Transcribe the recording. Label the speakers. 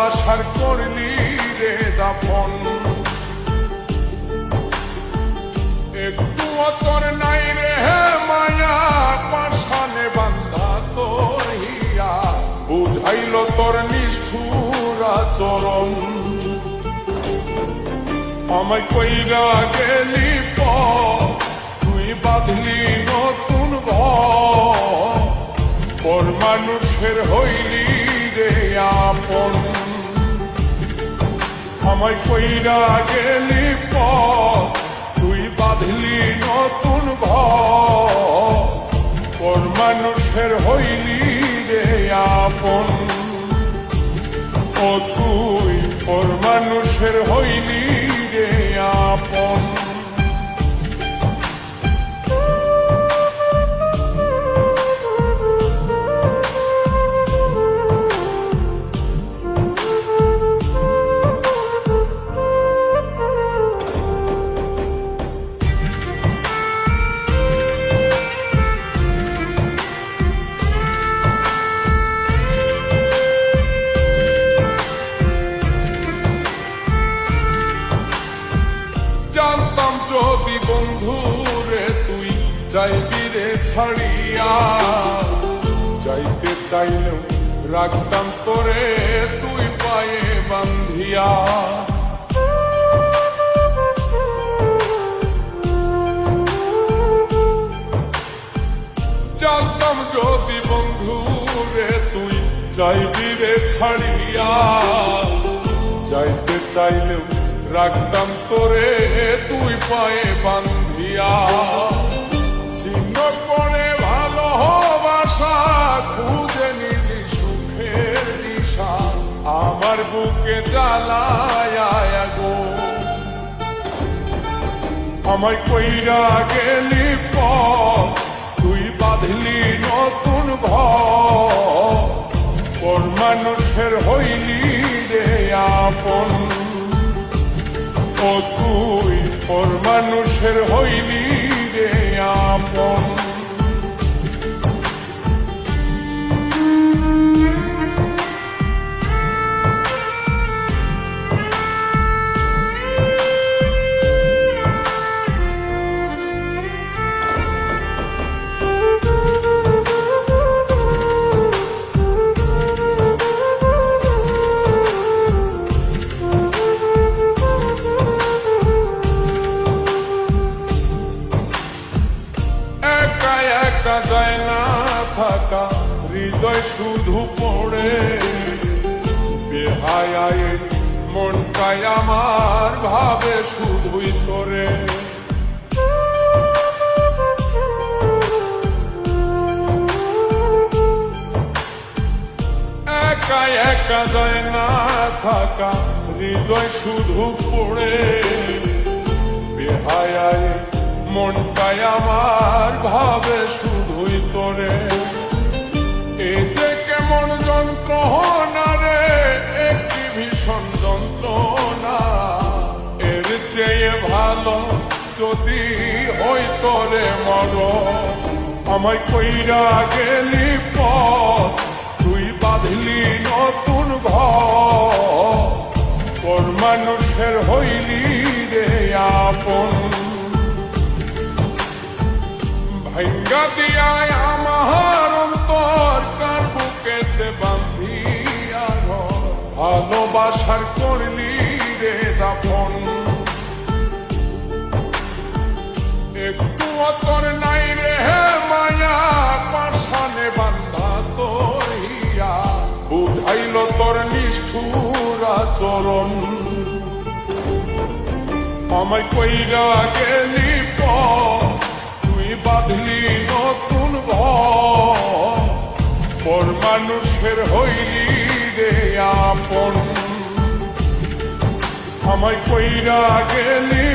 Speaker 1: ভালোবাসার করলি রে দাফন। একটু তোর নাই রে মায়া, পাশানে বান্ধা তোর হিয়া, বুঝাইল তোর নিষ্ঠুর আচরণ। আমায় কইরা গেলি তুই বাঁধলি নতুন ঘর, পর মানুষের হইলি রে আপন। আমায় কইরা গেলি তুই বাঁধলি নতুন ঘর, পর মানুষের হইলি রে আপন। ও তুই পর মানুষের হইলি রে আপন। জানতাম যদি বন্ধু রে তুই যাইবি রে ছাড়িয়া, যাইতে চাইলেও রাখতাম তোরে তুই পায়ে বান্ধিয়া। জানতাম যদি বন্ধু রে তুই যাইবি রে ছাড়িয়া, যাইতে চাইলেও রাখতাম তোরে তুই পায়ে বান্ধিয়া। ছিন্ন করে ভালোবাসা খুঁজে নিলি সুখের দিশা, আমার বুকে জ্বালায় গো। আমায় কইরা গেলি তুই বাঁধলি নতুন ঘর, পর মানুষের হইলি রে আপন। ও তুই পর মানুষের হইলি রে আপন। একা যায় না থাকা, হৃদয় শুধু পড়ে বেহায় মনটাই আমার ভাবে শুধুই তোরে। একা একা যায় না থাকা, হৃদয় শুধু পড়ে বেহায় মনটাই আমার ভাবে শুধুই তোরে। এই যে কেমন যন্ত্রণা রে, একটি ভীষণ যন্ত্রণা, এর চেয়ে ভালো যদি হই তোরে মর। আমায় কইরা গেলি তুই বাঁধলি নতুন ঘর, পর মানুষের হইলি রে আপন। ভাঙ্গা দিয়ায় আমার অন্তর, কার বুকেতে বান্ধিয়া ঘর, ভালোবাসার করলি রে দাফন। একটু তোর নাই রে মায়া, পাশানে বান্ধা তোর হিয়া, বুঝাইল তোর নিষ্ঠুর আচরণ। আমায় কইরা গেলি বাঁধলি নতুন ঘর, পর মানুষের হইলি রে আপন। আমায় কইরা গেলি